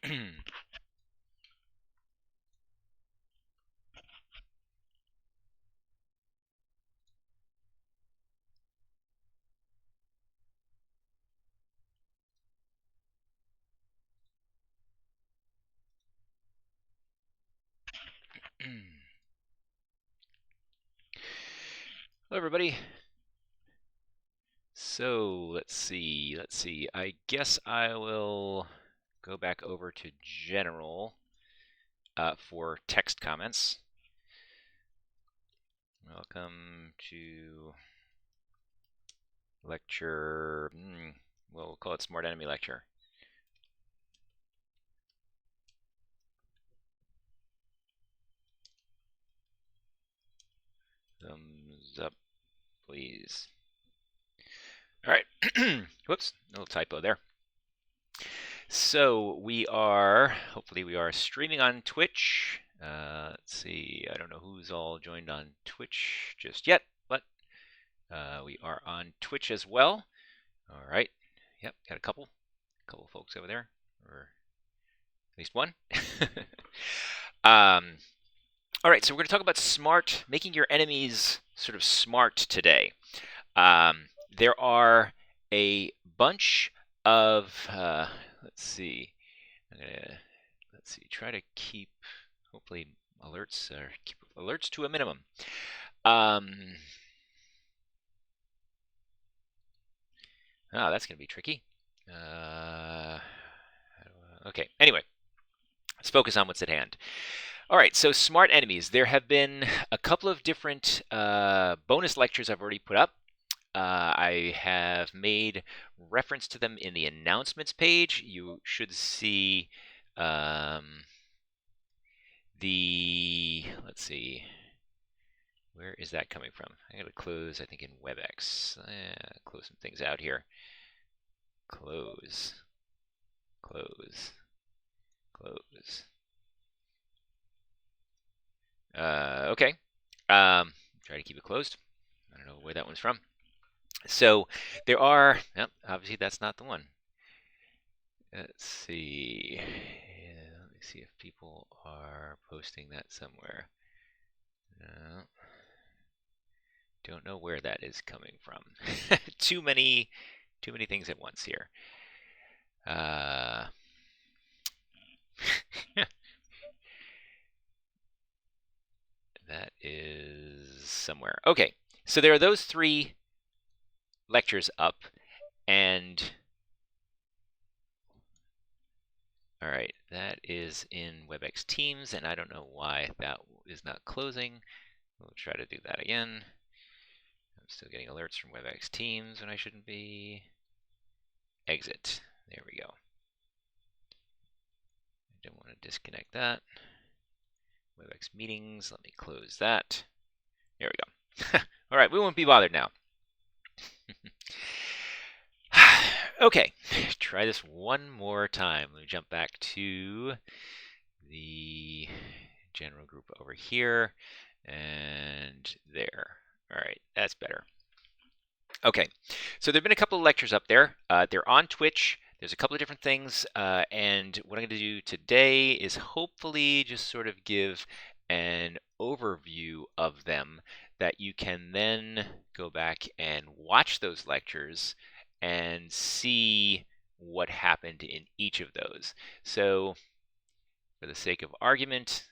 Hello, everybody. So let's see. I guess I will go back over to general for text comments. Welcome to lecture. We'll call it Smart Enemy Lecture. Thumbs up, please. All right. Whoops, a little typo there. So hopefully we are streaming on Twitch. Let's see, I don't know who's all joined on Twitch just yet, but we are on Twitch as well. All right. Yep, got a couple folks over there, or at least one. All right, so we're going to talk about making your enemies sort of smart today. There are a bunch of, let's see, try to keep, hopefully, keep alerts to a minimum. That's going to be tricky. Okay, anyway, let's focus on what's at hand. All right, so smart enemies. There have been a couple of different bonus lectures I've already put up. I have made reference to them in the announcements page. You should see let's see, where is that coming from? I gotta close, I think, in WebEx. Close some things out here. Close. Okay. Try to keep it closed. I don't know where that one's from. So there are, obviously that's not the one. Let's see. Let me see if people are posting that somewhere. No. Don't know where that is coming from. Too many things at once here. That is somewhere. Okay, so there are those 3 lectures up, and all right, that is in WebEx Teams, and I don't know why that is not closing. We'll try to do that again. I'm still getting alerts from WebEx Teams when I shouldn't be. Exit. There we go. I don't want to disconnect that. WebEx meetings, let me close that. There we go. All right, we won't be bothered now. Okay, try this one more time. Let me jump back to the general group over here and there. All right, that's better. Okay, so there have been a couple of lectures up there. They're on Twitch. There's a couple of different things, and what I'm going to do today is hopefully just sort of give an overview of them that you can then go back and watch those lectures and see what happened in each of those. So for the sake of argument,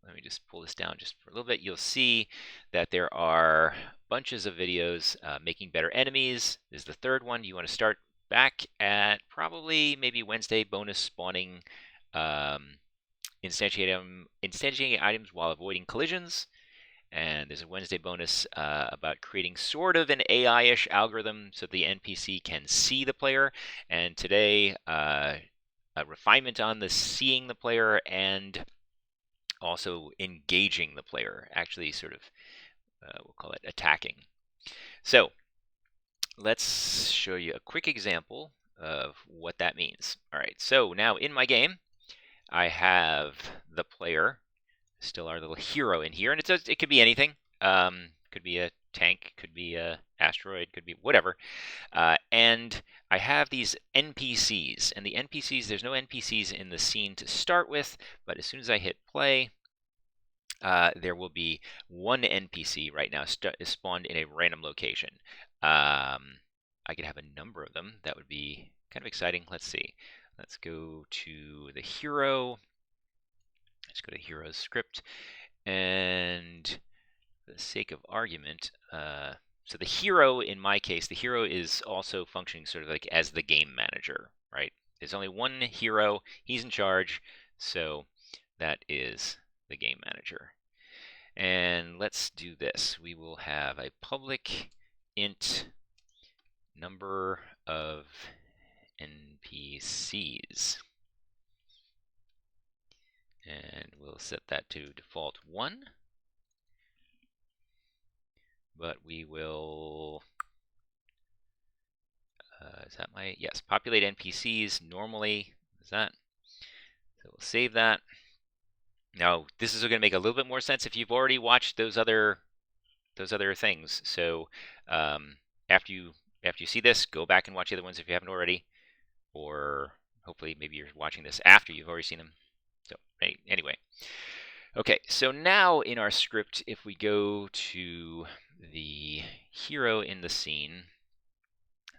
let me just pull this down just for a little bit. You'll see that there are bunches of videos. Making better enemies is the 3rd one. You want to start back at probably maybe Wednesday, bonus spawning instantiating items while avoiding collisions. And there's a Wednesday bonus about creating sort of an AI-ish algorithm so the NPC can see the player. And today, a refinement on the seeing the player and also engaging the player, actually sort of, we'll call it attacking. So let's show you a quick example of what that means. All right, so now in my game, I have the player, still our little hero in here, and it could be anything. Could be a tank, could be a asteroid, could be whatever. And I have these NPCs, and the NPCs, there's no NPCs in the scene to start with, but as soon as I hit play, there will be one NPC right now spawned in a random location. I could have a number of them. That would be kind of exciting. Let's see. Let's go to the hero. Let's go to hero's script. And for the sake of argument, so the hero, in my case, the hero is also functioning sort of like as the game manager, right? There's only one hero. He's in charge. So that is the game manager. And let's do this. We will have a public int number of NPCs. And we'll set that to default 1. But we will, is that my, yes, populate NPCs normally, is that? So we'll save that. Now, this is going to make a little bit more sense if you've already watched those other things. So after you see this, go back and watch the other ones if you haven't already, or hopefully maybe you're watching this after you've already seen them. So anyway, okay. So now in our script, if we go to the hero in the scene,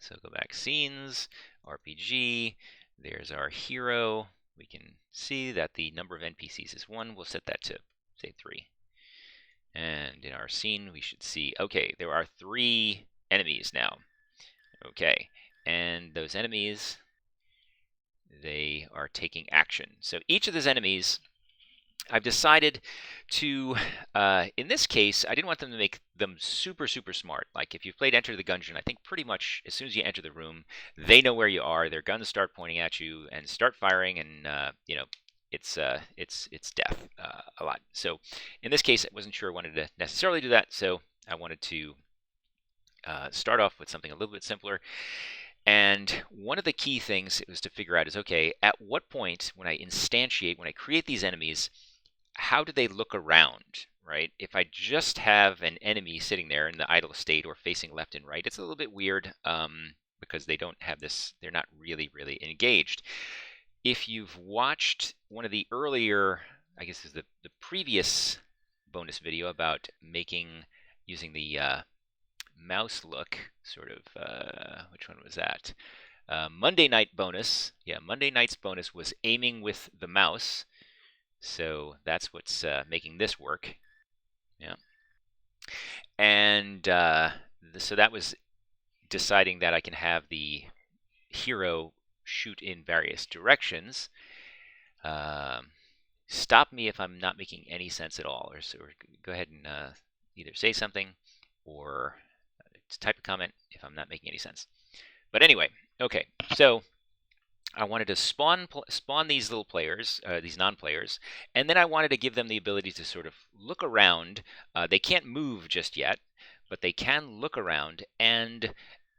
so go back scenes, RPG. There's our hero. We can see that the number of NPCs is 1. We'll set that to, say, 3. And in our scene, we should see, okay, there are 3 enemies now. Okay, and those enemies, they are taking action. So each of those enemies, I've decided to, in this case, I didn't want them to make them super, super smart. Like if you've played Enter the Gungeon, I think pretty much as soon as you enter the room, they know where you are. Their guns start pointing at you and start firing, and you know, it's death a lot. So in this case, I wasn't sure I wanted to necessarily do that, so I wanted to start off with something a little bit simpler. And one of the key things it was to figure out is, okay, at what point when I instantiate, when I create these enemies, how do they look around, right? If I just have an enemy sitting there in the idle state or facing left and right, it's a little bit weird because they don't have this, they're not really engaged. If you've watched one of the earlier, I guess is the previous bonus video about using the mouse look, sort of, which one was that? Monday night bonus. Yeah, Monday night's bonus was aiming with the mouse. So that's what's making this work. Yeah. And so that was deciding that I can have the hero shoot in various directions. Stop me if I'm not making any sense at all, or go ahead and either say something or type a comment if I'm not making any sense. But anyway, okay, so I wanted to spawn these little players, these non-players, and then I wanted to give them the ability to sort of look around. They can't move just yet, but they can look around, and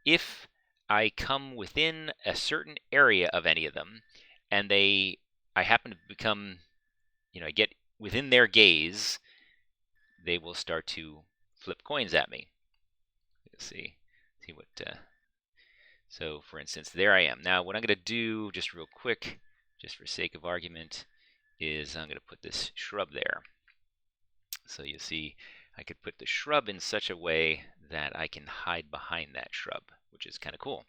if I come within a certain area of any of them, and I happen to become, I get within their gaze, they will start to flip coins at me. Let's see what. So for instance, there I am. Now what I'm going to do, just real quick, just for sake of argument, is I'm going to put this shrub there. So you see, I could put the shrub in such a way that I can hide behind that shrub, which is kind of cool.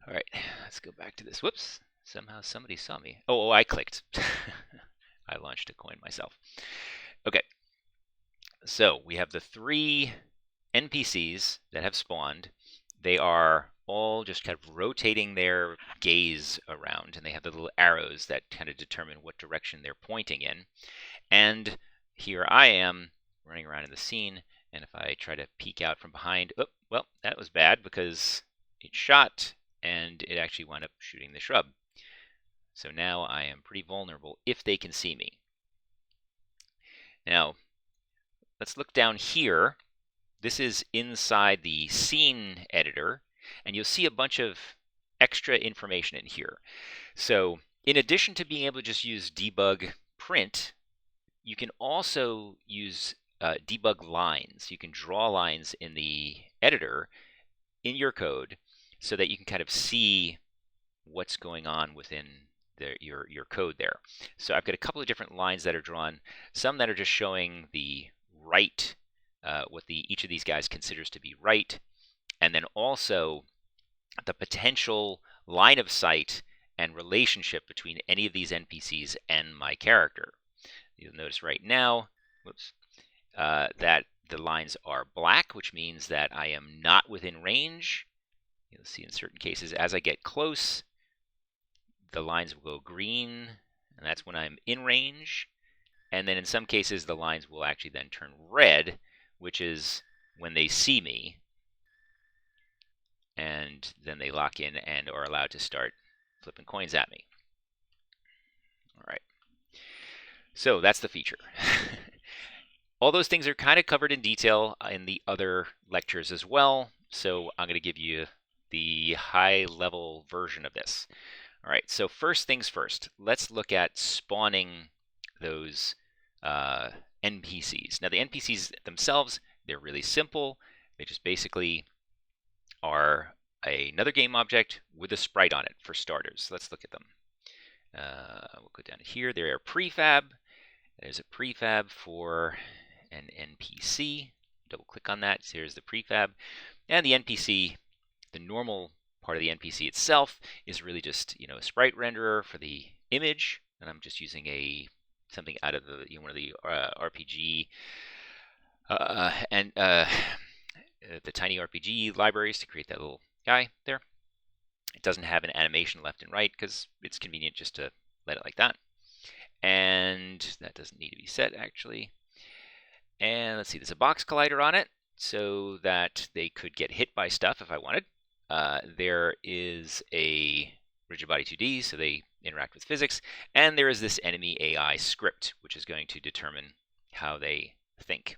All right, let's go back to this. Whoops, somehow somebody saw me. Oh, I clicked. I launched a coin myself. Okay, so we have the 3 NPCs that have spawned. They are all just kind of rotating their gaze around, and they have the little arrows that kind of determine what direction they're pointing in. And here I am running around in the scene, and if I try to peek out from behind, oh, well, that was bad because it shot, and it actually wound up shooting the shrub. So now I am pretty vulnerable if they can see me. Now, let's look down here. This is inside the scene editor, and you'll see a bunch of extra information in here. So in addition to being able to just use debug print, you can also use debug lines. You can draw lines in the editor in your code so that you can kind of see what's going on within your code there. So I've got a couple of different lines that are drawn, some that are just showing the right, what each of these guys considers to be right, and then also the potential line of sight and relationship between any of these NPCs and my character. You'll notice right now, whoops, that the lines are black, which means that I am not within range. You'll see in certain cases, as I get close, the lines will go green, and that's when I'm in range. And then in some cases, the lines will actually then turn red, which is when they see me. And then they lock in and are allowed to start flipping coins at me. All right. So that's the feature. All those things are kind of covered in detail in the other lectures as well. So I'm going to give you the high-level version of this. All right, so first things first, let's look at spawning those NPCs. Now, the NPCs themselves, they're really simple. They just basically are another game object with a sprite on it, for starters. Let's look at them. We'll go down here. There are prefab. There's a prefab for an NPC. Double click on that. So here's the prefab. And the NPC, the normal part of the NPC itself, is really just a sprite renderer for the image. And I'm just using something out of the one of the RPG and the tiny RPG libraries to create that little guy there. It doesn't have an animation left and right because it's convenient just to let it like that. And that doesn't need to be set, actually. And let's see, there's a box collider on it so that they could get hit by stuff if I wanted. There is a rigid body 2D, so they interact with physics. And there is this enemy AI script, which is going to determine how they think.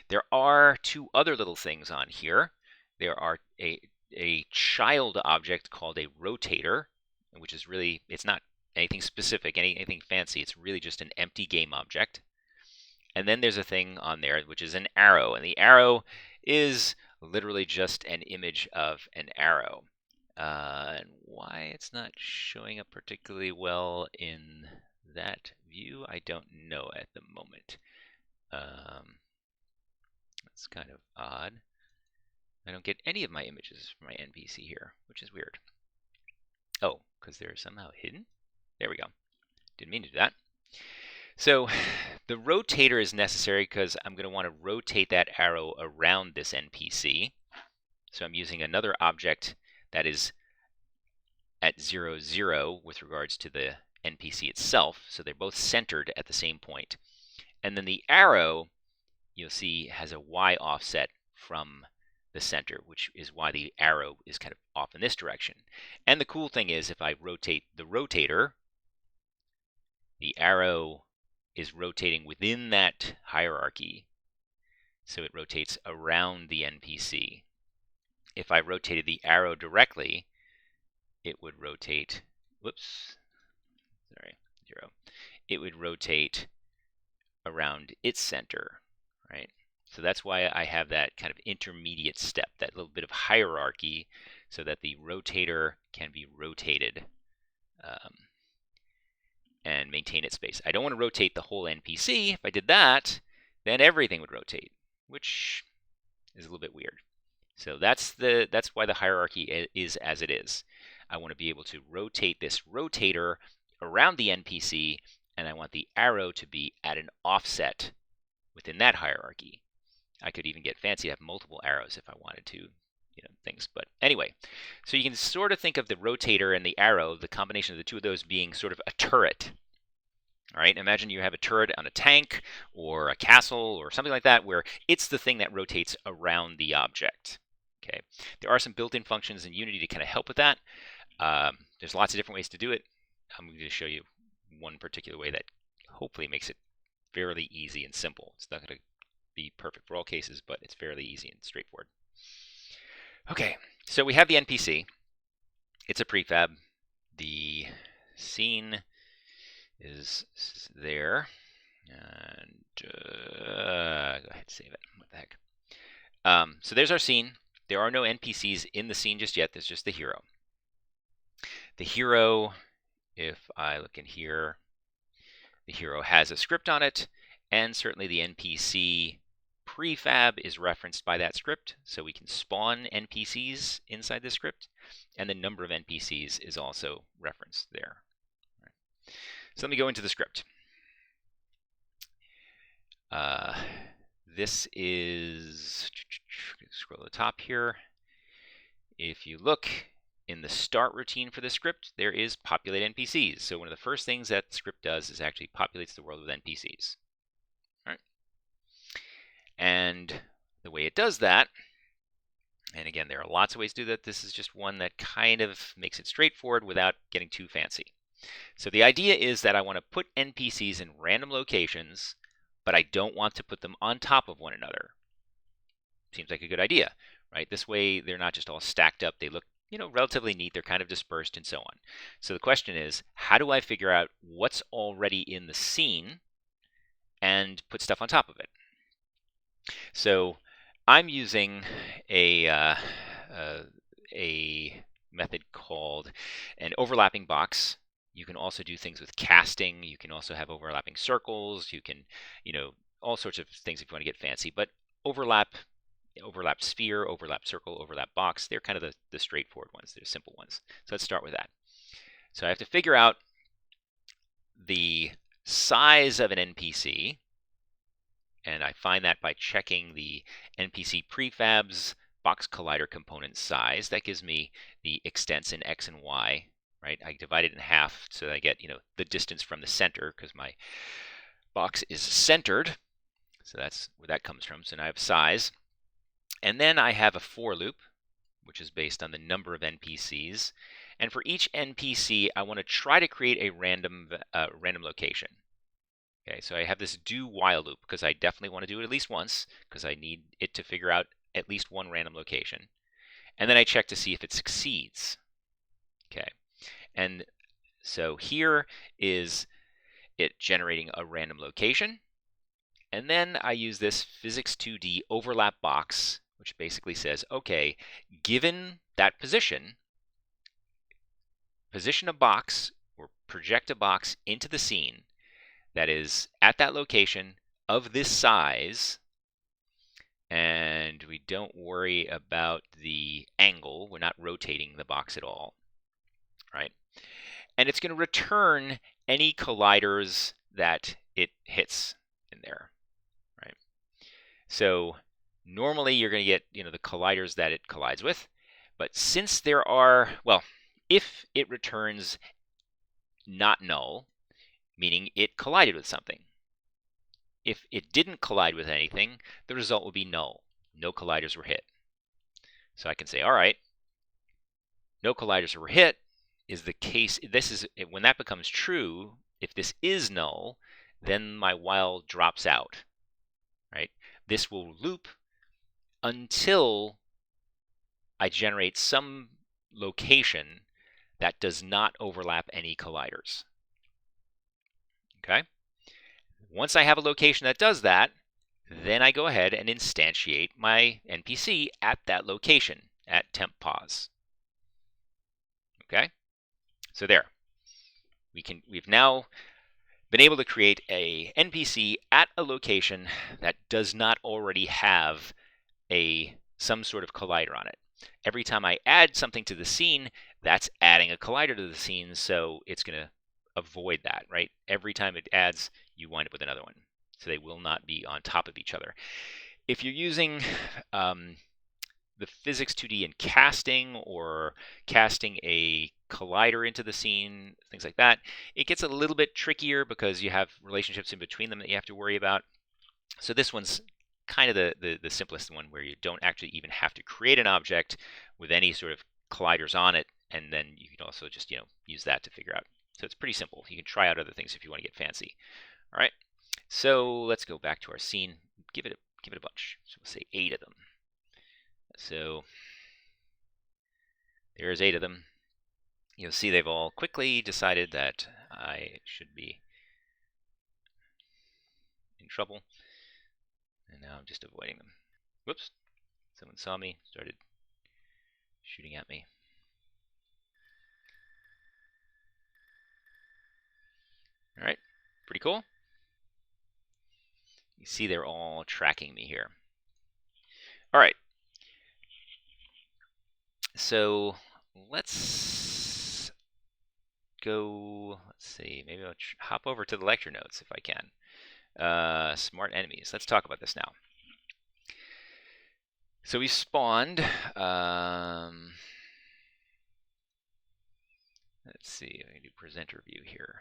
There are two other little things on here. There are a child object called a rotator, which is really, it's not anything specific, anything fancy. It's really just an empty game object. And then there's a thing on there which is an arrow, and the arrow is literally just an image of an arrow. And why it's not showing up particularly well in that view, I don't know at the moment. That's kind of odd. I don't get any of my images from my NPC here, which is weird. Oh, because they're somehow hidden? There we go. Didn't mean to do that. So the rotator is necessary because I'm going to want to rotate that arrow around this NPC. So I'm using another object that is at 0, 0 with regards to the NPC itself. So they're both centered at the same point. And then the arrow, you'll see, has a Y offset from the center, which is why the arrow is kind of off in this direction. And the cool thing is if I rotate the rotator, the arrow is rotating within that hierarchy, so it rotates around the NPC. If I rotated the arrow directly, it would rotate, whoops, sorry, 0. It would rotate around its center, right? So that's why I have that kind of intermediate step, that little bit of hierarchy, so that the rotator can be rotated and maintain its space. I don't want to rotate the whole NPC. If I did that, then everything would rotate, which is a little bit weird. So that's why the hierarchy is as it is. I want to be able to rotate this rotator around the NPC, and I want the arrow to be at an offset within that hierarchy. I could even get fancy, have multiple arrows if I wanted to, things. But anyway, so you can sort of think of the rotator and the arrow, the combination of the two of those being sort of a turret. All right, imagine you have a turret on a tank or a castle or something like that where it's the thing that rotates around the object. Okay, there are some built-in functions in Unity to kind of help with that. There's lots of different ways to do it. I'm going to show you one particular way that hopefully makes it fairly easy and simple. It's not going to be perfect for all cases, but it's fairly easy and straightforward. Okay, so we have the NPC. It's a prefab. The scene is there. And go ahead and save it. What the heck? So there's our scene. There are no NPCs in the scene just yet. There's just the hero. The hero, if I look in here, the hero has a script on it, and certainly the NPC prefab is referenced by that script, so we can spawn NPCs inside the script, and the number of NPCs is also referenced there. So let me go into the script. This is, scroll to the top here. If you look in the start routine for the script, there is populate NPCs. So one of the first things that the script does is actually populates the world with NPCs. All right. And the way it does that, and again, there are lots of ways to do that. This is just one that kind of makes it straightforward without getting too fancy. So the idea is that I want to put NPCs in random locations, but I don't want to put them on top of one another. Seems like a good idea, right? This way, they're not just all stacked up. They look, relatively neat. They're kind of dispersed and so on. So the question is, how do I figure out what's already in the scene and put stuff on top of it? So I'm using a method called an overlapping box. You can also do things with casting. You can also have overlapping circles. You can, all sorts of things if you want to get fancy. But overlap sphere, overlap circle, overlap box, they're kind of the straightforward ones. They're simple ones. So let's start with that. So I have to figure out the size of an NPC, and I find that by checking the NPC prefabs box collider component size. That gives me the extents in X and Y, right? I divide it in half so that I get, the distance from the center because my box is centered. So that's where that comes from. So now I have size. And then I have a for loop, which is based on the number of NPCs. And for each NPC, I want to try to create a random location. Okay, so I have this do while loop because I definitely want to do it at least once because I need it to figure out at least one random location. And then I check to see if it succeeds. Okay, and so here is it generating a random location. And then I use this physics2D overlap box, which basically says, okay, given that position a box or project a box into the scene that is at that location of this size, and we don't worry about the angle. We're not rotating the box at all, right? And it's going to return any colliders that it hits in there, right? So normally you're going to get, the colliders that it collides with. But since there are, well, if it returns not null, meaning it collided with something. If it didn't collide with anything, the result would be null. No colliders were hit. So I can say, all right, no colliders were hit is the case. This is when that becomes true. If this is null, then my while drops out, right? This will loop until I generate some location that does not overlap any colliders. Okay? Once I have a location that does that, then I go ahead and instantiate my NPC at that location at temp pause. Okay? So there. We've now been able to create a NPC at a location that does not already have some sort of collider on it. Every time I add something to the scene, that's adding a collider to the scene, so it's going to avoid that, right? Every time it adds, you wind up with another one. So they will not be on top of each other. If you're using the physics2D in casting or casting a collider into the scene, things like that, it gets a little bit trickier because you have relationships in between them that you have to worry about. So this one's kind of the simplest one where you don't actually even have to create an object with any sort of colliders on it, and then you can also just use that to figure out. So it's pretty simple. You can try out other things if you want to get fancy. All right. So let's go back to our scene. Give it a bunch. So we'll say 8 of them. So there's 8 of them. You'll see they've all quickly decided that I should be in trouble. And now I'm just avoiding them. Whoops, someone saw me, started shooting at me. All right, pretty cool. You see they're all tracking me here. All right, so let's go, let's see, maybe I'll hop over to the lecture notes if I can. Smart enemies, let's talk about this now. So we spawned, let's see, I'm going to do presenter view here.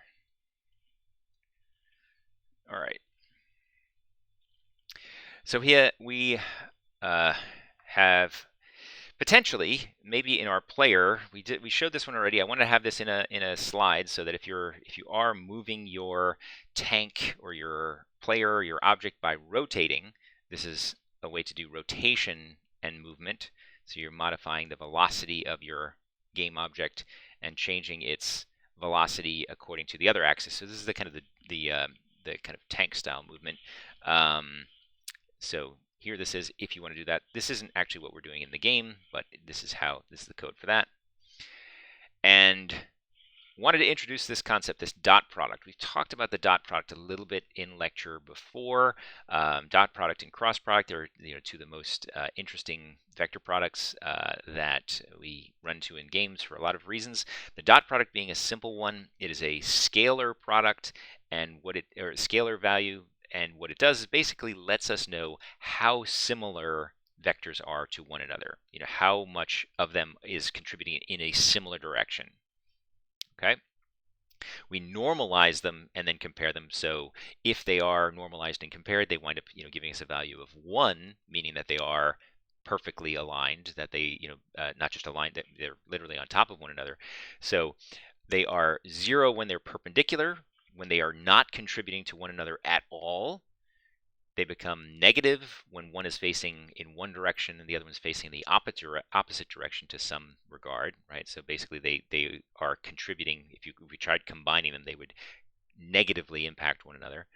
All right. So here we have potentially, maybe in our player, we showed this one already. I want to have this in a slide so that if you are moving your tank or your player or your object by rotating, this is a way to do rotation and movement. So you're modifying the velocity of your game object and changing its velocity according to the other axis. So this is the kind of the kind of tank style movement. So here this is if you want to do that. This isn't actually what we're doing in the game, but this is the code for that. And wanted to introduce this concept, this dot product. We've talked about the dot product a little bit in lecture before. Dot product and cross product are two of the most interesting vector products that we run to in games for a lot of reasons. The dot product being a simple one, it is a scalar product, and scalar value. And what it does is basically lets us know how similar vectors are to one another. How much of them is contributing in a similar direction. Okay. We normalize them and then compare them. So if they are normalized and compared, they wind up giving us a value of 1, meaning that they are perfectly aligned, that they not just aligned, that they're literally on top of one another. So they are 0 when they're perpendicular. When they are not contributing to one another at all, they become negative when one is facing in one direction and the other one is facing the opposite direction to some regard, right? So basically they are contributing. If we tried combining them, they would negatively impact one another.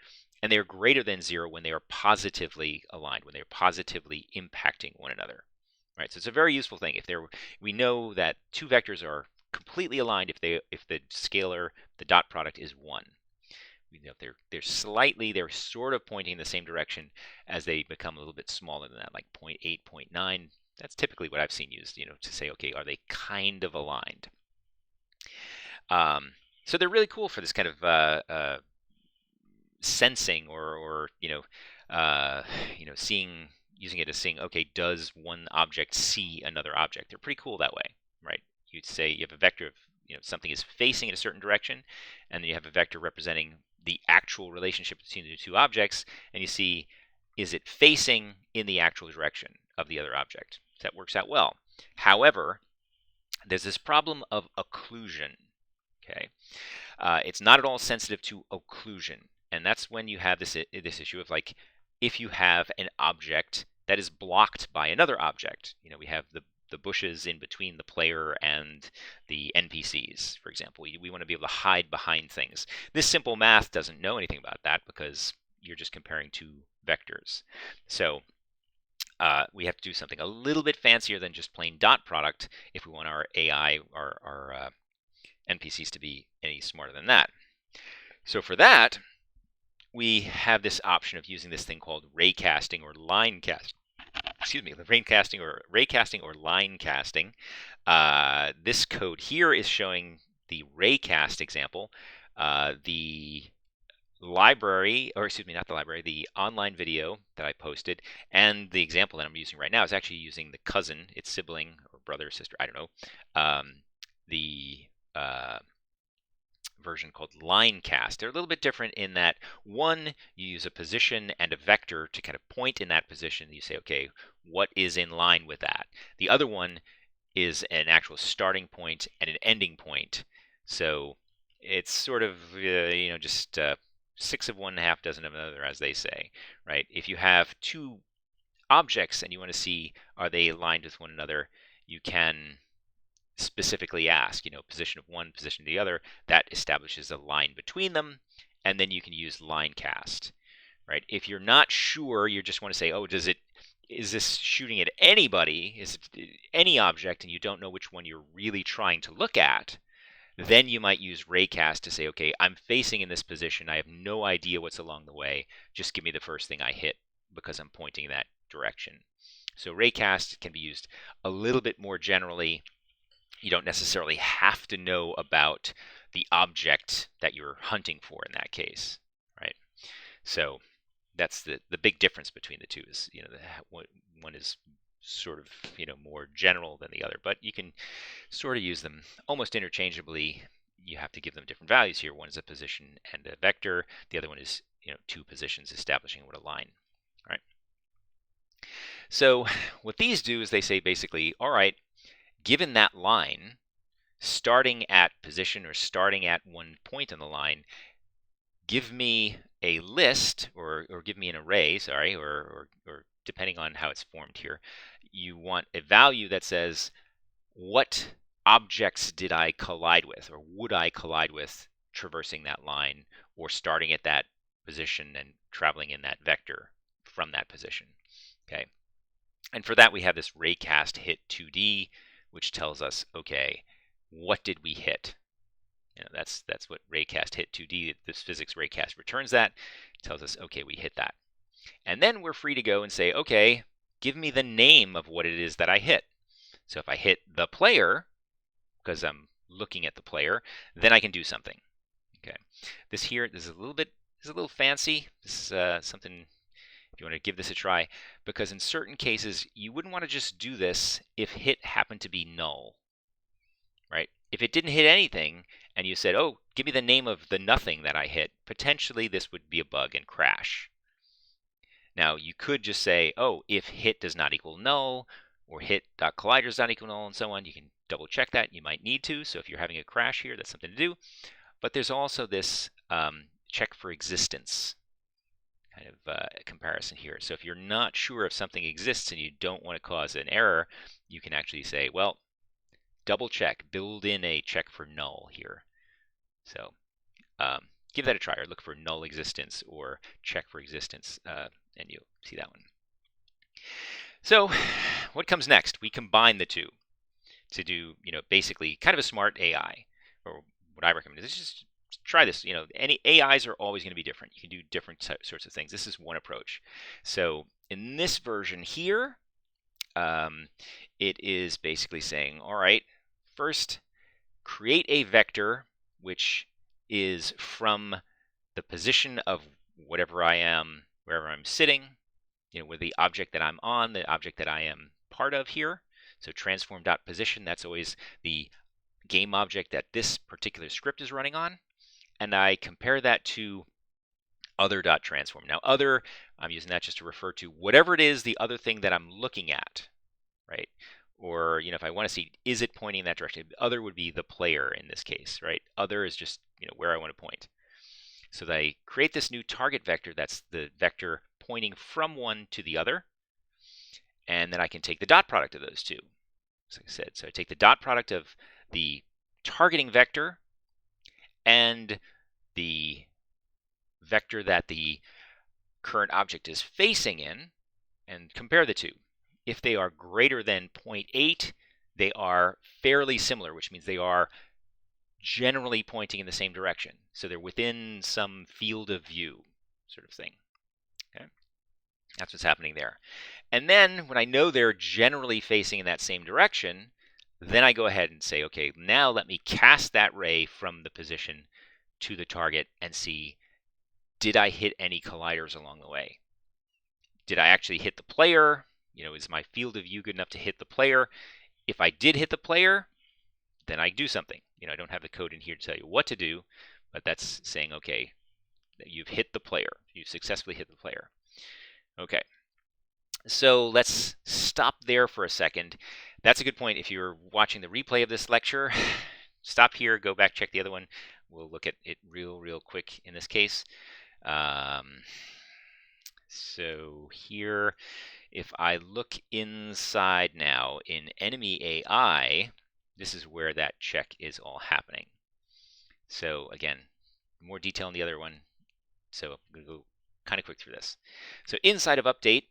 And they are greater than 0 when they are positively aligned, when they are positively impacting one another, right? So it's a very useful thing. We know that two vectors are completely aligned if the scalar, the dot product is 1. They're sort of pointing in the same direction as they become a little bit smaller than that, like 0.8, 0.9. That's typically what I've seen used, to say, okay, are they kind of aligned? So they're really cool for this kind of sensing or using it as seeing, okay, does one object see another object? They're pretty cool that way, right? You'd say you have a vector of something is facing in a certain direction, and then you have a vector representing the actual relationship between the two objects, and you see, is it facing in the actual direction of the other object? That works out well. However, there's this problem of occlusion. Okay, it's not at all sensitive to occlusion, and that's when you have this issue of, like, if you have an object that is blocked by another object. We have the bushes in between the player and the NPCs, for example. We want to be able to hide behind things. This simple math doesn't know anything about that because you're just comparing two vectors. So we have to do something a little bit fancier than just plain dot product if we want our AI, our NPCs to be any smarter than that. So for that, we have this option of using this thing called raycasting or line casting. Excuse me, raycasting or line casting. This code here is showing the raycast example. The library, or excuse me, not the library, the online video that I posted, and the example that I'm using right now is actually using the cousin, its sibling or brother or sister, I don't know, the version called line cast. They're a little bit different in that one, you use a position and a vector to kind of point in that position. You say, okay, what is in line with that? The other one is an actual starting point and an ending point. So it's sort of, just 6 of one, half dozen of another, as they say, right? If you have two objects and you want to see, are they aligned with one another, you can specifically ask, position of one, position of the other. That establishes a line between them, and then you can use line cast, right? If you're not sure, you just want to say, oh, is this shooting at anybody? Is it any object, and you don't know which one you're really trying to look at? Then you might use Raycast to say, okay, I'm facing in this position. I have no idea what's along the way. Just give me the first thing I hit because I'm pointing in that direction. So Raycast can be used a little bit more generally. You don't necessarily have to know about the object that you're hunting for in that case, right? So that's the big difference between the two is, one is sort of, more general than the other, but you can sort of use them almost interchangeably. You have to give them different values here. One is a position and a vector. The other one is, two positions establishing what a line. All right. So what these do is they say basically, all right, given that line, starting at position or starting at one point on the line, give me a list or give me an array, sorry, or depending on how it's formed here, you want a value that says what objects did I collide with or would I collide with traversing that line or starting at that position and traveling in that vector from that position. Okay. And for that, we have this Raycast hit 2D, which tells us, okay, what did we hit? That's what Raycast hit 2D, this physics Raycast returns that, tells us, okay, we hit that. And then we're free to go and say, okay, give me the name of what it is that I hit. So if I hit the player, because I'm looking at the player, then I can do something. Okay, this is a little fancy. This is something, if you want to give this a try, because in certain cases, you wouldn't want to just do this if hit happened to be null, right? If it didn't hit anything, and you said, oh, give me the name of the nothing that I hit, potentially this would be a bug and crash. Now, you could just say, oh, if hit does not equal null, or hit.collider does not equal null, and so on. You can double check that. You might need to. So if you're having a crash here, that's something to do. But there's also this check for existence kind of comparison here. So if you're not sure if something exists and you don't want to cause an error, you can actually say, well, double check, build in a check for null here. So give that a try, or look for null existence or check for existence, and you'll see that one. So what comes next? We combine the two to do, basically kind of a smart AI, or what I recommend is just try this. Any AIs are always going to be different. You can do different sorts of things. This is one approach. So in this version here, it is basically saying, all right, first create a vector which is from the position of whatever I am, wherever I'm sitting, with the object that I'm on, the object that I am part of here. So transform.position, that's always the game object that this particular script is running on. And I compare that to other.transform. Now other, I'm using that just to refer to whatever it is, the other thing that I'm looking at, right? Or, if I want to see, is it pointing in that direction? Other would be the player in this case, right? Other is just, where I want to point. So that I create this new target vector, that's the vector pointing from one to the other. And then I can take the dot product of those two. As I said, so I take the dot product of the targeting vector and the vector that the current object is facing in and compare the two. If they are greater than 0.8, they are fairly similar, which means they are generally pointing in the same direction. So they're within some field of view sort of thing. Okay, that's what's happening there. And then when I know they're generally facing in that same direction, then I go ahead and say, okay, now let me cast that ray from the position to the target and see, did I hit any colliders along the way? Did I actually hit the player? Is my field of view good enough to hit the player? If I did hit the player, then I do something. I don't have the code in here to tell you what to do, but that's saying, okay, you've hit the player. You've successfully hit the player. Okay. So let's stop there for a second. That's a good point. If you're watching the replay of this lecture, stop here, go back, check the other one. We'll look at it real quick in this case. So here, if I look inside now in enemy AI, this is where that check is all happening. So again, more detail in the other one. So I'm going to go kind of quick through this. So inside of update,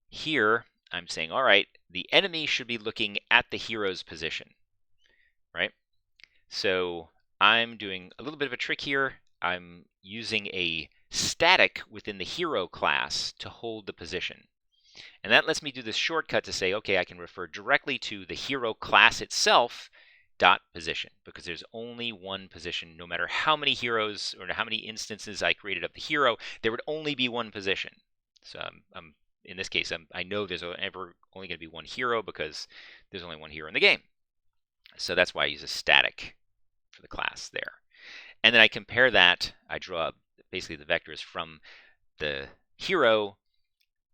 here I'm saying, all right, the enemy should be looking at the hero's position, right? So I'm doing a little bit of a trick here. I'm using a static within the hero class to hold the position. And that lets me do this shortcut to say, okay, I can refer directly to the hero class itself dot position, because there's only one position. No matter how many heroes or how many instances I created of the hero, there would only be one position. So in this case, I know there's ever only going to be one hero because there's only one hero in the game. So that's why I use a static for the class there. And then I compare that. I draw basically the vectors from the hero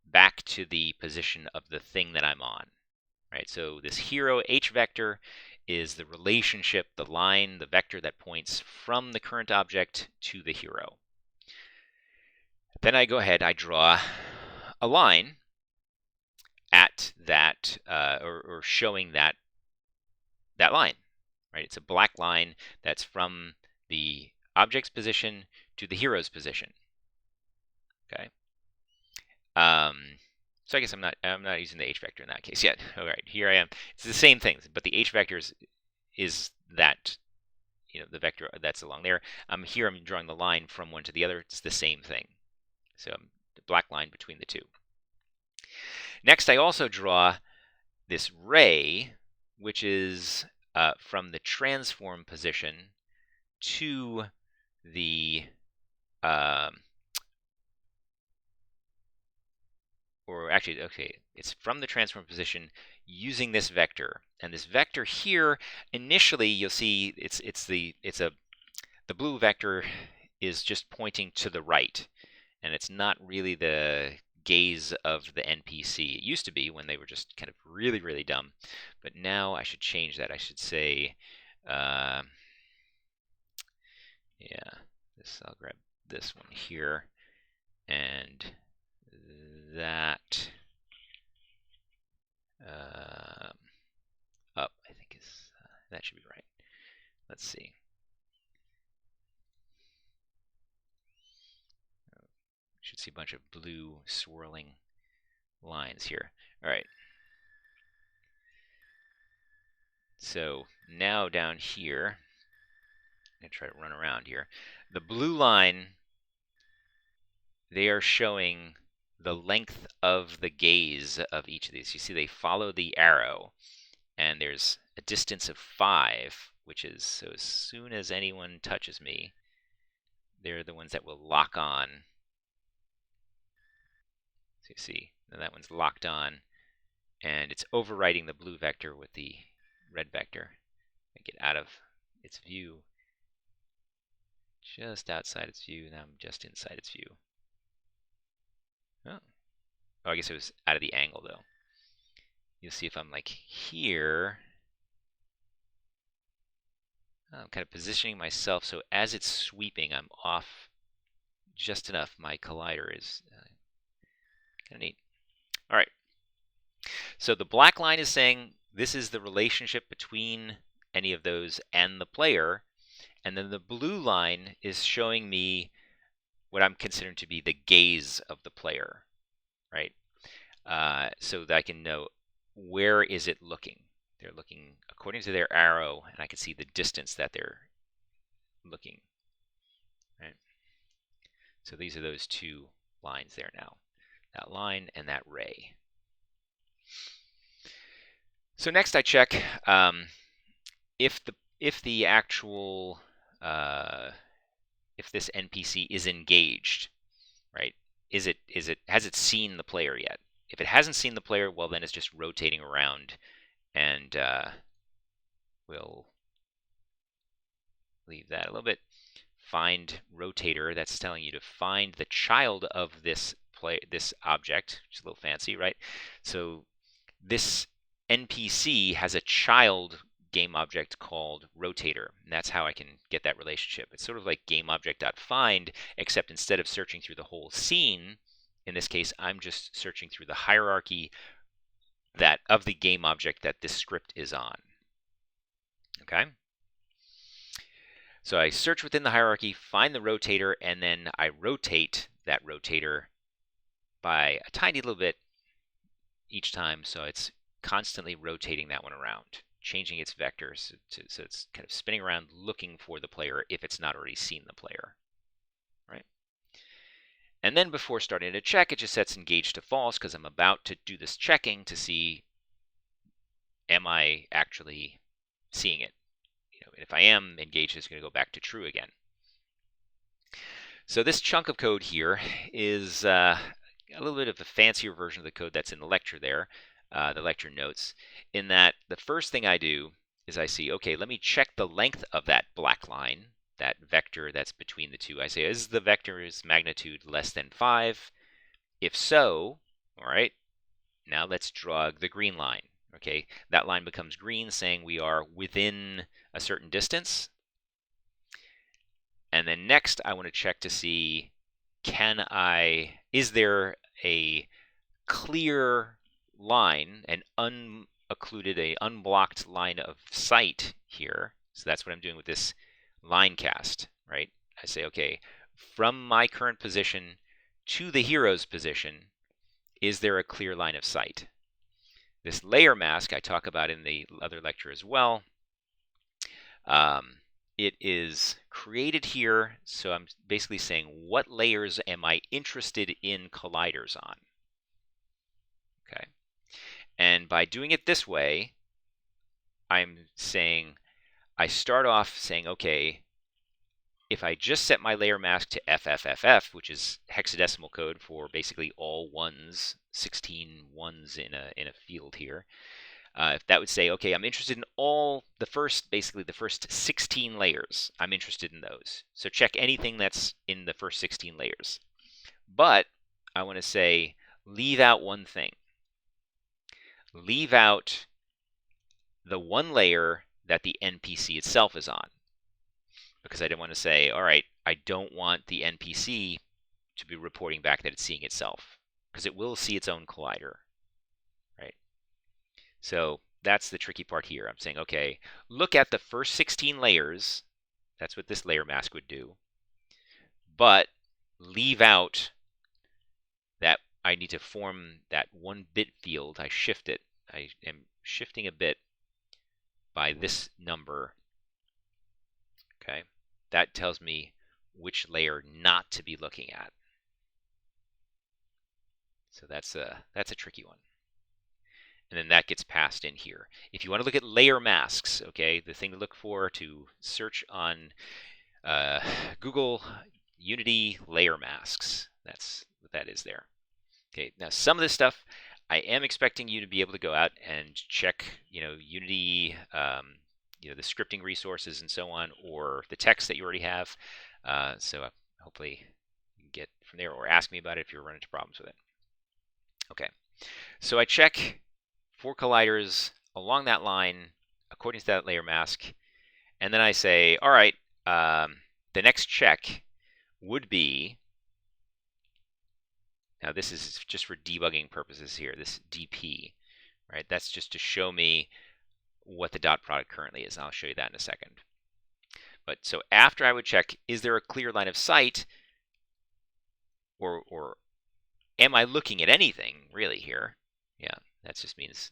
back to the position of the thing that I'm on. Right? So this hero H vector is the relationship, the line, the vector that points from the current object to the hero. Then I go ahead, I draw a line at that, or showing that line. Right? It's a black line that's from the object's position to the hero's position. Okay. So I guess I'm not using the H vector in that case yet. All right, here I am. It's the same thing, but the H vector is that, the vector that's along there. Here I'm drawing the line from one to the other. It's the same thing. So the black line between the two. Next, I also draw this ray, which is from the transform position to the or actually, okay, it's from the transform position using this vector. And this vector here, initially, you'll see the blue vector is just pointing to the right, and it's not really the gaze of the NPC. It used to be when they were just kind of really, really dumb, but now I should change that. I should say, yeah, I'll grab this one here, and that up, I think that should be right. Let's see. Should see a bunch of blue swirling lines here. All right. So now down here, I'm going to try to run around here. The blue line, they are showing the length of the gaze of each of these. You see they follow the arrow, and there's a distance of 5, which is, so as soon as anyone touches me, they're the ones that will lock on. So you see, that one's locked on, and it's overwriting the blue vector with the red vector. I get out of its view, just outside its view, now I'm just inside its view. Oh, I guess it was out of the angle though. You'll see if I'm like here, I'm kind of positioning myself so as it's sweeping, I'm off just enough. My collider is kind of neat. All right. So the black line is saying this is the relationship between any of those and the player. And then the blue line is showing me what I'm considering to be the gaze of the player, right? So that I can know where is it looking. They're looking according to their arrow, and I can see the distance that they're looking, right? So these are those two lines there now, that line and that ray. So next I check if the actual if this NPC is engaged, right? Has it seen the player yet? If it hasn't seen the player, well then it's just rotating around, and we'll leave that a little bit. FindRotator, that's telling you to find the child of this object, which is a little fancy, right? So this NPC has a child game object called Rotator, and that's how I can get that relationship. It's sort of like GameObject.find, except instead of searching through the whole scene, in this case, I'm just searching through the hierarchy that of the game object that this script is on. Okay? So I search within the hierarchy, find the rotator, and then I rotate that rotator by a tiny little bit each time, so it's constantly rotating that one around, changing its vectors, so it's kind of spinning around looking for the player if it's not already seen the player, right? And then before starting to check, it just sets engage to false because I'm about to do this checking to see, am I actually seeing it? If I am, engage is going to go back to true again. So this chunk of code here is a little bit of a fancier version of the code that's in the lecture there, the lecture notes, in that the first thing I do is I see, okay, let me check the length of that black line, that vector that's between the two. I say, is the vector's magnitude less than 5? If so, all right, now let's draw the green line. Okay, that line becomes green, saying we are within a certain distance. And then next, I want to check to see, is there a clear line, an unoccluded, a unblocked line of sight here? So that's what I'm doing with this line cast, right? I say, okay, from my current position to the hero's position, is there a clear line of sight? This layer mask I talk about in the other lecture as well. It is created here, so I'm basically saying what layers am I interested in colliders on? Okay, and by doing it this way, I'm saying I start off saying, okay, if I just set my layer mask to FFFF, which is hexadecimal code for basically all ones, 16 ones in a field here, if that would say, okay, I'm interested in basically the first 16 layers. I'm interested in those. So check anything that's in the first 16 layers. But I want to say, leave out one thing. Leave out the one layer that the NPC itself is on. Because I didn't want to say, all right, I don't want the NPC to be reporting back that it's seeing itself. Because it will see its own collider, right? So that's the tricky part here. I'm saying, okay, look at the first 16 layers. That's what this layer mask would do. But leave out that I need to form that one bit field. I shift it. I am shifting a bit by this number. Okay, that tells me which layer not to be looking at. So that's a tricky one. And then that gets passed in here. If you want to look at layer masks, okay, the thing to look for to search on Google Unity layer masks. That's what that is there. Okay, now some of this stuff I am expecting you to be able to go out and check, Unity, the scripting resources and so on, or the text that you already have. So hopefully you can get from there, or ask me about it if you're running into problems with it. Okay, so I check 4 colliders along that line according to that layer mask, and then I say, all right, the next check would be, now this is just for debugging purposes here, this DP, right? That's just to show me what the dot product currently is. And I'll show you that in a second. But so after I would check, is there a clear line of sight, or am I looking at anything really here? Yeah, that just means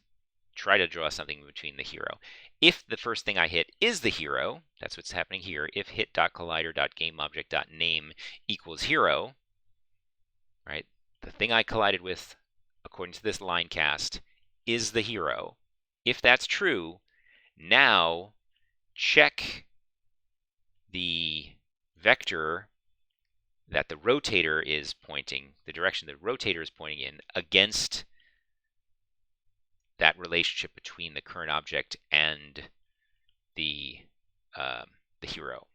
try to draw something between the hero. If the first thing I hit is the hero, that's what's happening here. If hit.collider.gameObject.name equals hero, right? The thing I collided with, according to this line cast, is the hero. If that's true, now check the vector that the rotator is pointing, the direction the rotator is pointing in, against that relationship between the current object and the hero,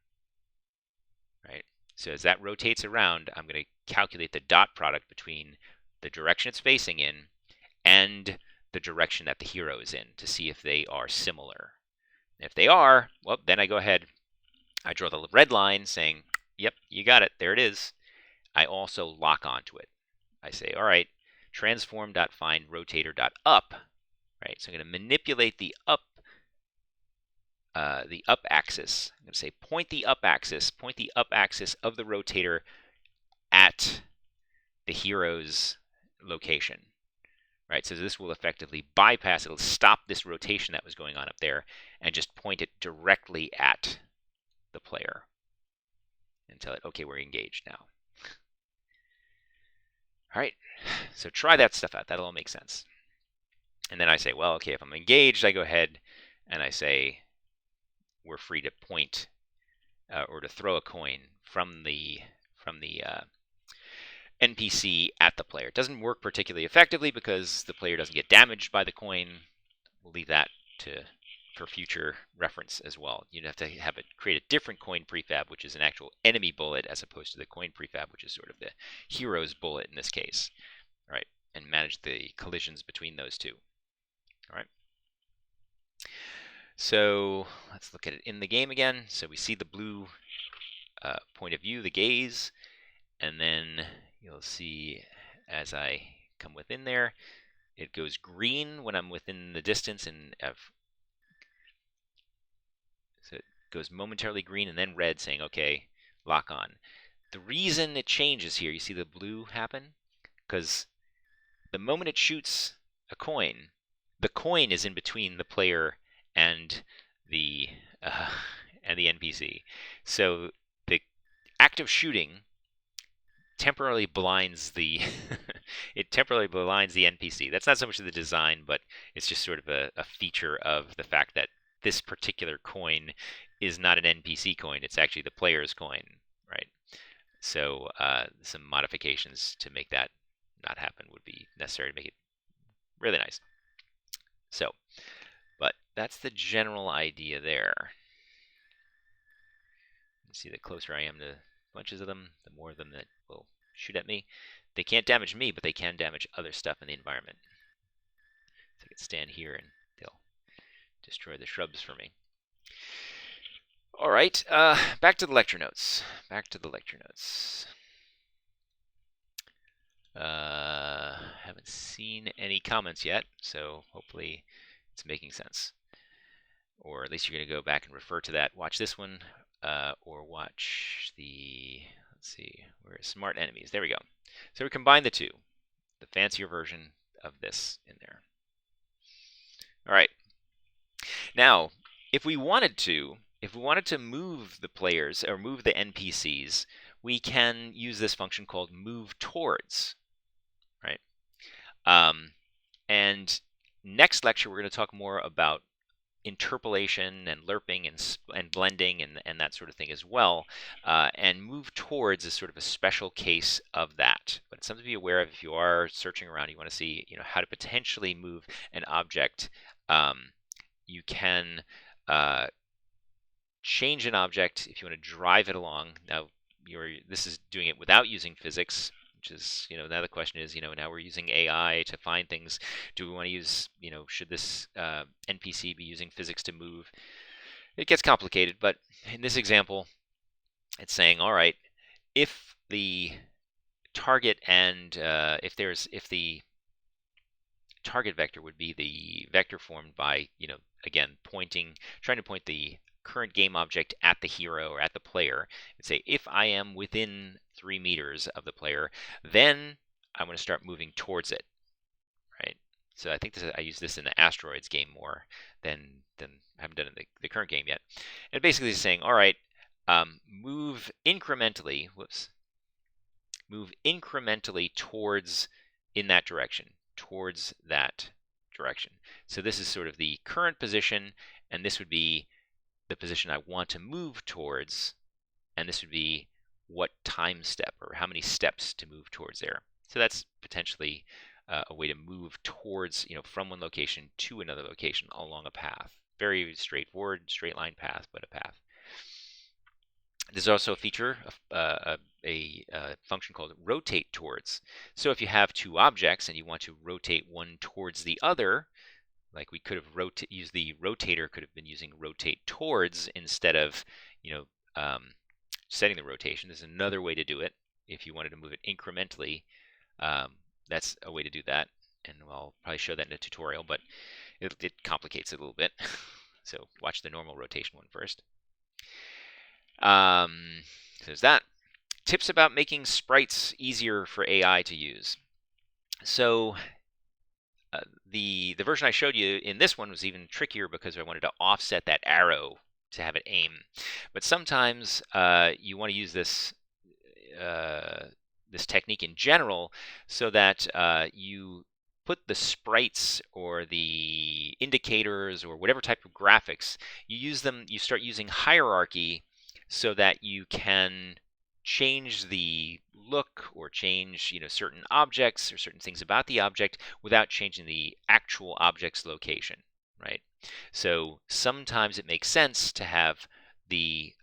right? So as that rotates around, I'm going to calculate the dot product between the direction it's facing in and the direction that the hero is in to see if they are similar. If they are, well, then I go ahead, I draw the red line saying, yep, you got it, there it is. I also lock onto it. I say, all right, transform.FindRotator.up, right? So I'm going to manipulate the up axis. I'm going to say point the up axis of the rotator at the hero's location, right? So this will effectively bypass, it'll stop this rotation that was going on up there and just point it directly at the player and tell it, okay, we're engaged now. All right, so try that stuff out. That'll all make sense. And then I say, well, okay, if I'm engaged, I go ahead and I say we're free to point or to throw a coin from the NPC at the player. It doesn't work particularly effectively because the player doesn't get damaged by the coin. We'll leave that for future reference as well. You'd have to have it create a different coin prefab, which is an actual enemy bullet, as opposed to the coin prefab, which is sort of the hero's bullet in this case, right? And manage the collisions between those two. All right. So let's look at it in the game again. So we see the blue point of view, the gaze, and then you'll see as I come within there, it goes green when I'm within the distance, and so it goes momentarily green and then red, saying, okay, lock on. The reason it changes here, you see the blue happen? Because the moment it shoots a coin, the coin is in between the player and the NPC. So the act of shooting temporarily blinds the it temporarily blinds the NPC. That's not so much of the design, but it's just sort of a feature of the fact that this particular coin is not an NPC coin. It's actually the player's coin, right? So some modifications to make that not happen would be necessary to make it really nice. So, but that's the general idea there. You see, the closer I am to bunches of them, the more of them that will shoot at me. They can't damage me, but they can damage other stuff in the environment. So I can stand here and they'll destroy the shrubs for me. All right, back to the lecture notes. Back to the lecture notes. Haven't seen any comments yet, so hopefully it's making sense. Or at least you're going to go back and refer to that. Watch this one, or watch the, let's see, where is smart enemies? There we go. So we combine the two, the fancier version of this in there. All right. Now, if we wanted to move the players or move the NPCs, we can use this function called move towards, right? And next lecture, we're going to talk more about interpolation and lerping and blending and that sort of thing as well. And move towards is sort of a special case of that. But it's something to be aware of if you are searching around. You want to see, how to potentially move an object. You can change an object if you want to drive it along. Now, this is doing it without using physics, which is, now the question is, now we're using AI to find things. Do we want to use, should this NPC be using physics to move? It gets complicated, but in this example, it's saying, all right, if the target and if the target vector would be the vector formed by, again, trying to point the current game object at the hero or at the player, and say, if I am within 3 meters of the player, then I'm going to start moving towards it, right? So I think I use this in the asteroids game more than I haven't done it in the current game yet. And basically it's saying, all right, move incrementally towards in that direction, towards that direction. So this is sort of the current position, and this would be the position I want to move towards, and this would be what time step or how many steps to move towards there. So that's potentially a way to move towards, from one location to another location along a path. Very straightforward, straight line path, but a path. There's also a feature, a function called rotate towards. So if you have two objects and you want to rotate one towards the other, like we could have used the rotator, could have been using rotate towards instead of, setting the rotation. There's another way to do it. If you wanted to move it incrementally, that's a way to do that. And I'll probably show that in a tutorial, but it complicates it a little bit. So watch the normal rotation one first. So there's that. tips about making sprites easier for AI to use. So the version I showed you in this one was even trickier because I wanted to offset that arrow to have it aim. But sometimes you want to use this this technique in general so that you put the sprites or the indicators or whatever type of graphics, you start using hierarchy so that you can change the look or change certain objects or certain things about the object without changing the actual object's location, right? So sometimes it makes sense to have the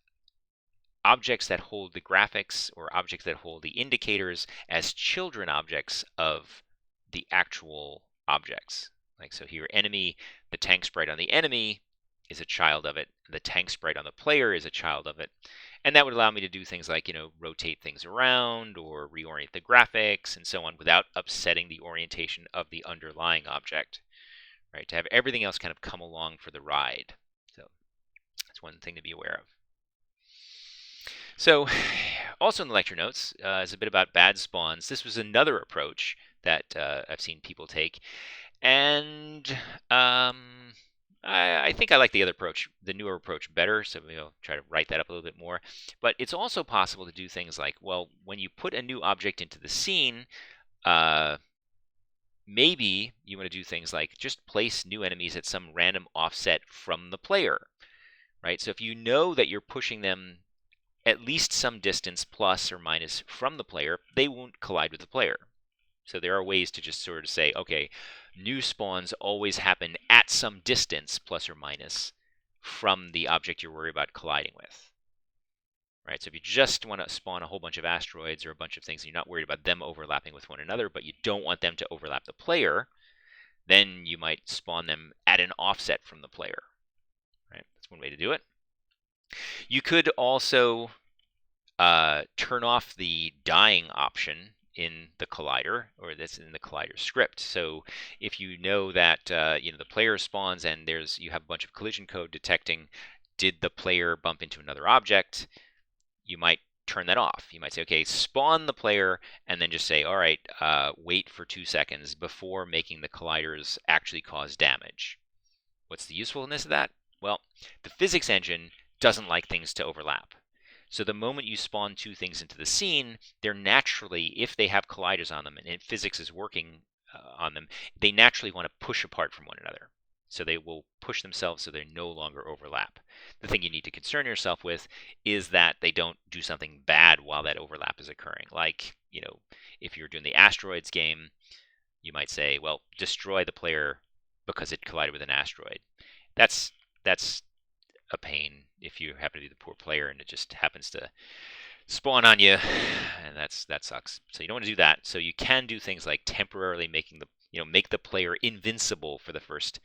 objects that hold the graphics or objects that hold the indicators as children objects of the actual objects. Like so here, enemy, the tank sprite on the enemy is a child of it. The tank sprite on the player is a child of it. And that would allow me to do things like, rotate things around or reorient the graphics and so on without upsetting the orientation of the underlying object, right? To have everything else kind of come along for the ride. So that's one thing to be aware of. So also in the lecture notes is a bit about bad spawns. This was another approach that I've seen people take. And I think I like the other approach, the newer approach, better. So maybe I'll try to write that up a little bit more. But it's also possible to do things like, well, when you put a new object into the scene, maybe you want to do things like just place new enemies at some random offset from the player, right? So if you know that you're pushing them at least some distance plus or minus from the player, they won't collide with the player. So there are ways to just sort of say, okay, new spawns always happen at some distance plus or minus from the object you're worried about colliding with. Right? So if you just want to spawn a whole bunch of asteroids or a bunch of things and you're not worried about them overlapping with one another, but you don't want them to overlap the player, then you might spawn them at an offset from the player. Right? That's one way to do it. You could also turn off the dying option in the collider, or that's in the collider script. So if you know that the player spawns and you have a bunch of collision code detecting did the player bump into another object, you might turn that off. You might say, okay, spawn the player, and then just say, all right, wait for 2 seconds before making the colliders actually cause damage. What's the usefulness of that? Well, the physics engine doesn't like things to overlap. So the moment you spawn two things into the scene, they're naturally, if they have colliders on them and physics is working on them, they naturally want to push apart from one another. So they will push themselves so they no longer overlap. The thing you need to concern yourself with is that they don't do something bad while that overlap is occurring. Like, if you're doing the asteroids game, you might say, well, destroy the player because it collided with an asteroid. That's a pain if you happen to be the poor player and it just happens to spawn on you, and that sucks. So you don't want to do that. So you can do things like temporarily make the player invincible for the first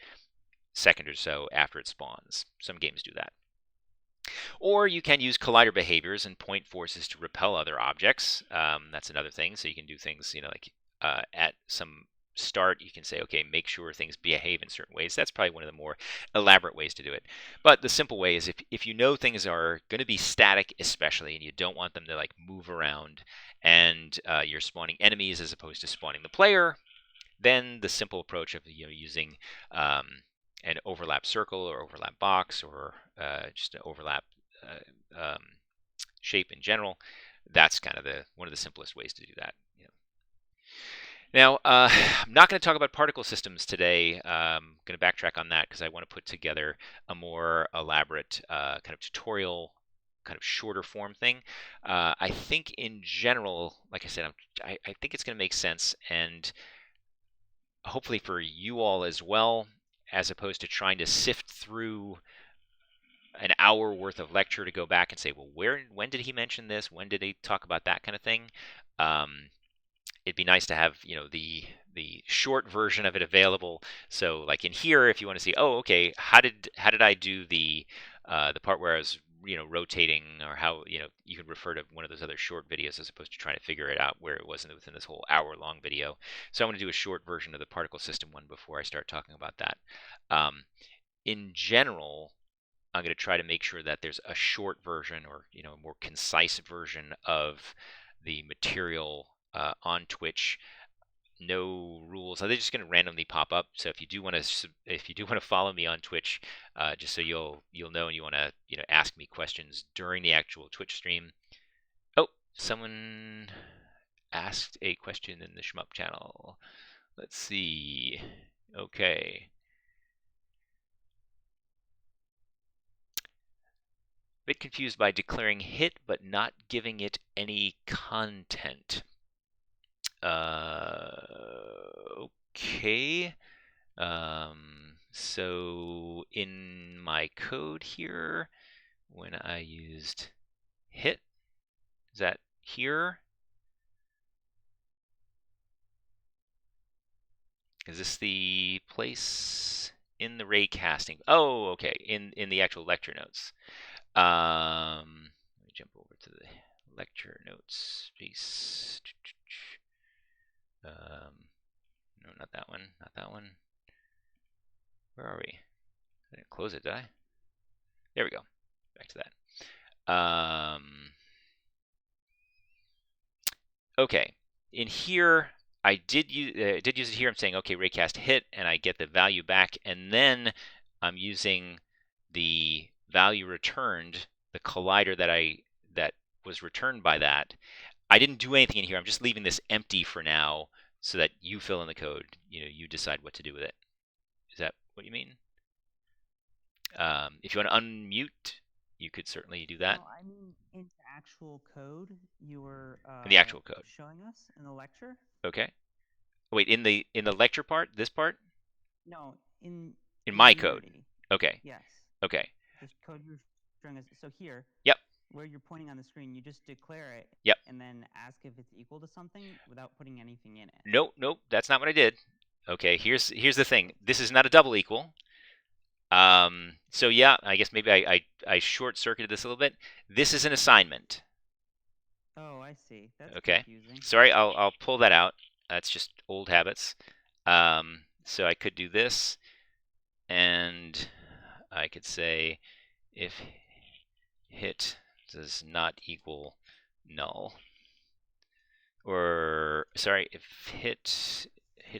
second or so after it spawns. Some games do that. Or you can use collider behaviors and point forces to repel other objects. That's another thing. So you can do things, like at some start, you can say, okay, make sure things behave in certain ways. That's probably one of the more elaborate ways to do it. But the simple way is if you know things are going to be static, especially, and you don't want them to like move around, and you're spawning enemies as opposed to spawning the player, then the simple approach of using an overlap circle or overlap box or just an overlap shape in general, that's kind of one of the simplest ways to do that. Now, I'm not going to talk about particle systems today. I'm going to backtrack on that because I want to put together a more elaborate kind of tutorial, kind of shorter form thing. I think in general, like I said, I think it's going to make sense, and hopefully for you all as well, as opposed to trying to sift through an hour worth of lecture to go back and say, well, when did he mention this? When did he talk about that kind of thing? It'd be nice to have the short version of it available. So like in here, if you want to see, oh, okay, how did I do the part where I was rotating, or how you could refer to one of those other short videos as opposed to trying to figure it out where it wasn't within this whole hour-long video. So I want to do a short version of the particle system one before I start talking about that. In general, I'm going to try to make sure that there's a short version, or a more concise version of the material on Twitch. No rules. They're just going to randomly pop up. So if you do want to follow me on Twitch, just so you'll know, and you want to ask me questions during the actual Twitch stream. Oh, someone asked a question in the Shmup channel. Let's see. Okay. Bit confused by declaring hit but not giving it any content. Okay. So in my code here, when I used hit, is that here? Is this the place in the Raycasting? Oh, okay. In the actual lecture notes. Let me jump over to the lecture notes piece. No, not that one. Not that one. Where are we? I didn't close it, did I? There we go. Back to that. Okay. In here, I did use it here. I'm saying, okay, raycast hit, and I get the value back, and then I'm using the value returned, the collider that was returned by that. I didn't do anything in here. I'm just leaving this empty for now, so that you fill in the code. You decide what to do with it. Is that what you mean? If you want to unmute, you could certainly do that. No, I mean in the actual code you were In the actual code showing us in the lecture. Okay. Wait, in the lecture part, this part? No, in my Unity. code. Okay. Yes. Okay. The code you're showing us. So here. Yep. Where you're pointing on the screen, you just declare it. Yep. And then ask if it's equal to something without putting anything in it. Nope, that's not what I did. Okay, here's the thing. This is not a double equal. So yeah, I guess maybe I short-circuited this a little bit. This is an assignment. Oh, I see. That's okay. confusing. Sorry, I'll pull that out. That's just old habits. So I could do this, and I could say if hit does not equal null, or sorry, if hit's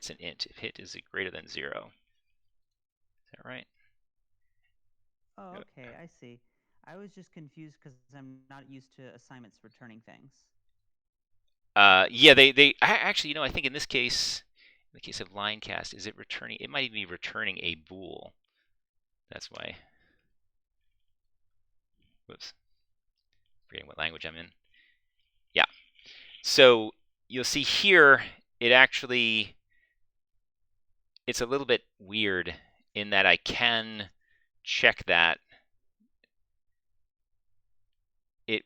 an int, if hit is greater than 0. Is that right? Oh, okay, I see. I was just confused because I'm not used to assignments returning things. Yeah, they actually, I think in this case, in the case of line cast, is it returning? It might even be returning a bool. That's why. Whoops. Forgetting what language I'm in. Yeah. So you'll see here, it's a little bit weird in that I can check that. You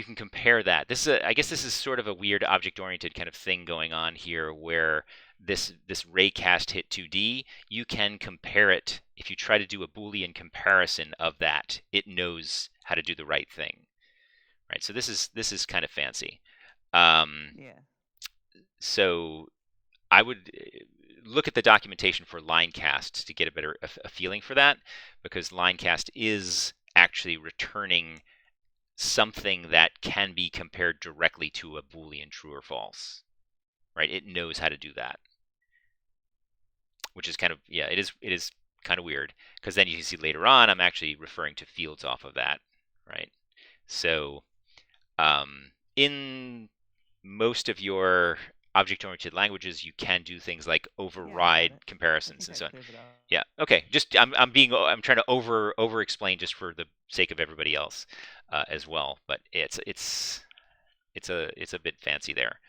can compare that. I guess this is sort of a weird object-oriented kind of thing going on here, where this raycast hit 2D, you can compare it. If you try to do a Boolean comparison of that, it knows how to do the right thing, right? So this is kind of fancy. Yeah. So I would look at the documentation for linecast to get a feeling for that, because linecast is actually returning something that can be compared directly to a Boolean true or false, right? It knows how to do that, which is kind of, yeah, it is kind of weird, because then you can see later on I'm actually referring to fields off of that, right? So in most of your object-oriented languages, you can do things like override comparisons and so on. Yeah. Okay. Just I'm trying to over explain just for the sake of everybody else as well, but it's a bit fancy there.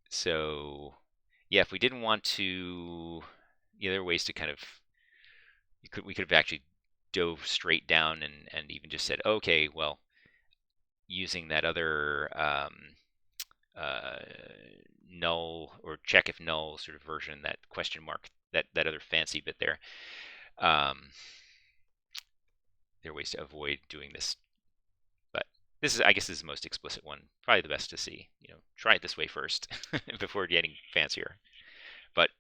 So yeah, if we didn't want to, there are ways to kind of we could have actually dove straight down and even just said, okay, well, using that other null or check if null sort of version, that question mark, that other fancy bit there. There are ways to avoid doing this, but I guess this is the most explicit one, probably the best to see. Try it this way first before getting fancier. But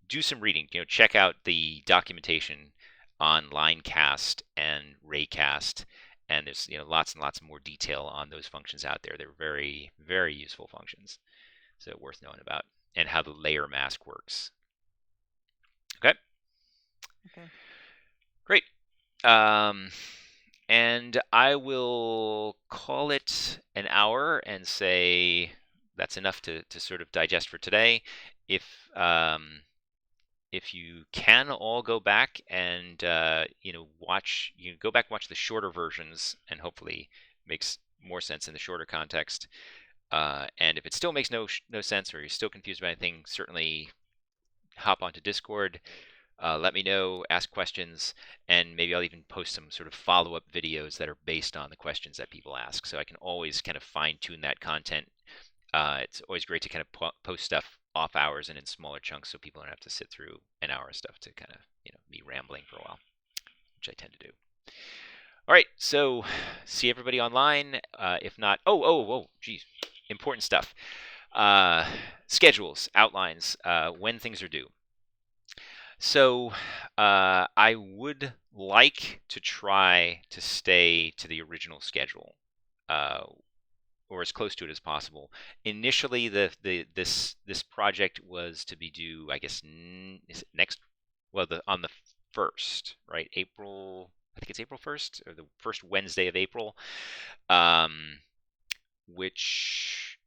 do some reading. Check out the documentation on Linecast and Raycast, and there's lots and lots of more detail on those functions out there. They're very, very useful functions, so worth knowing about, and how the layer mask works. Okay. Okay. Great. And I will call it an hour and say that's enough to sort of digest for today. If you can all go back and watch, go back and watch the shorter versions, and hopefully makes more sense in the shorter context. And if it still makes no sense, or you're still confused about anything, certainly hop onto Discord. Let me know, ask questions, and maybe I'll even post some sort of follow-up videos that are based on the questions that people ask, so I can always kind of fine-tune that content. It's always great to kind of post stuff off hours and in smaller chunks, so people don't have to sit through an hour of stuff to kind of me rambling for a while, which I tend to do. All right, so see everybody online. If not, geez, important stuff. Schedules, outlines, when things are due. So I would like to try to stay to the original schedule, or as close to it as possible. Initially, this project was to be due, I guess, is it next? Well, on the 1st, right? April. I think it's April 1st, or the first Wednesday of April, which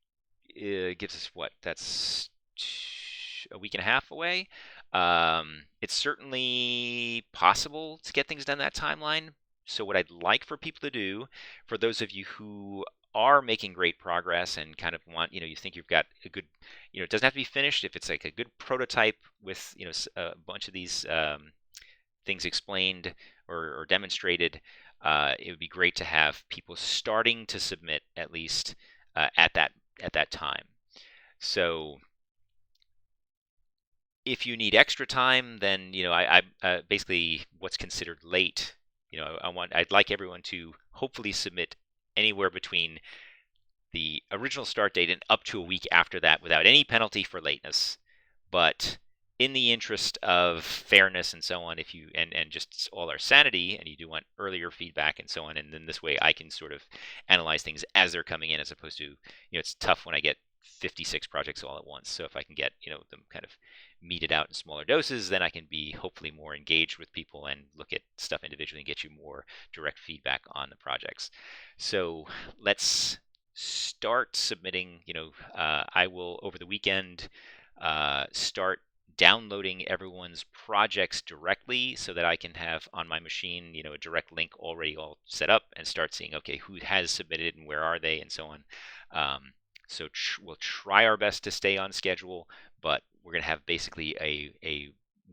gives us what? That's a week and a half away. It's certainly possible to get things done that timeline. So what I'd like for people to do, for those of you who are making great progress and kind of want, you think you've got a good, it doesn't have to be finished. If it's like a good prototype with, a bunch of these things explained or demonstrated, it would be great to have people starting to submit at least at that time. So if you need extra time, then I basically what's considered late. I'd like everyone to hopefully submit anywhere between the original start date and up to a week after that without any penalty for lateness. But in the interest of fairness and so on, if you and just all our sanity, and you do want earlier feedback and so on, and then this way I can sort of analyze things as they're coming in, as opposed to it's tough when I get 56 projects all at once. So if I can get them kind of meted out in smaller doses, then I can be hopefully more engaged with people and look at stuff individually and get you more direct feedback on the projects. So let's start submitting. I will over the weekend start downloading everyone's projects directly, so that I can have on my machine a direct link already all set up, and start seeing, okay, who has submitted and where are they and so on. So we'll try our best to stay on schedule, but we're going to have basically a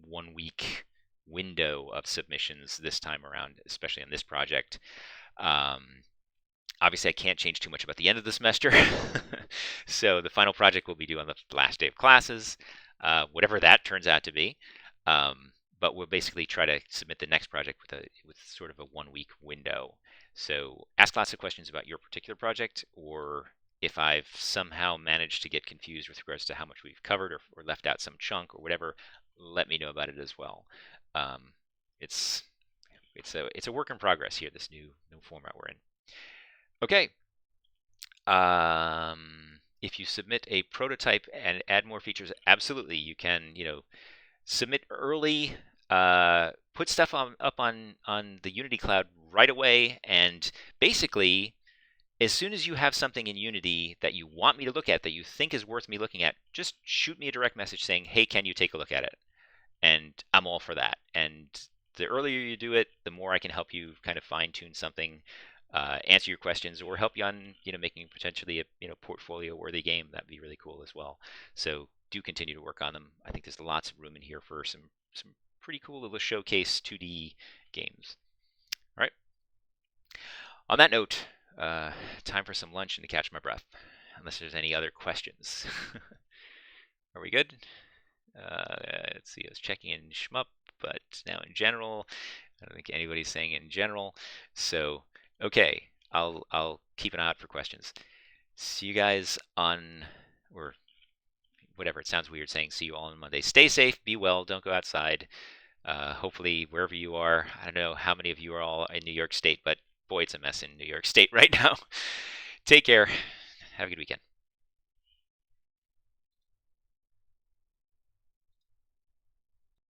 1 week window of submissions this time around, especially on this project. Obviously, I can't change too much about the end of the semester. So the final project will be due on the last day of classes, whatever that turns out to be. But we'll basically try to submit the next project with sort of a 1 week window. So ask lots of questions about your particular project, or if I've somehow managed to get confused with regards to how much we've covered, or left out some chunk or whatever, let me know about it as well. It's a work in progress here, this new format we're in. Okay. If you submit a prototype and add more features, absolutely, you can, submit early, put stuff up on the Unity cloud right away, and basically, as soon as you have something in Unity that you want me to look at, that you think is worth me looking at, just shoot me a direct message saying, hey, can you take a look at it? And I'm all for that. And the earlier you do it, the more I can help you kind of fine tune something, answer your questions, or help you on making potentially a portfolio worthy game. That'd be really cool as well. So do continue to work on them. I think there's lots of room in here for some pretty cool little showcase 2D games. All right. On that note, time for some lunch and to catch my breath, unless there's any other questions. Are we good? Let's see, I was checking in shmup, but now in general, I don't think anybody's saying in general. So, okay, I'll keep an eye out for questions. See you guys on, or whatever. It sounds weird saying see you all on Monday. Stay safe, be well, don't go outside. Hopefully, wherever you are, I don't know how many of you are all in New York State, but boy, it's a mess in New York State right now. Take care. Have a good weekend.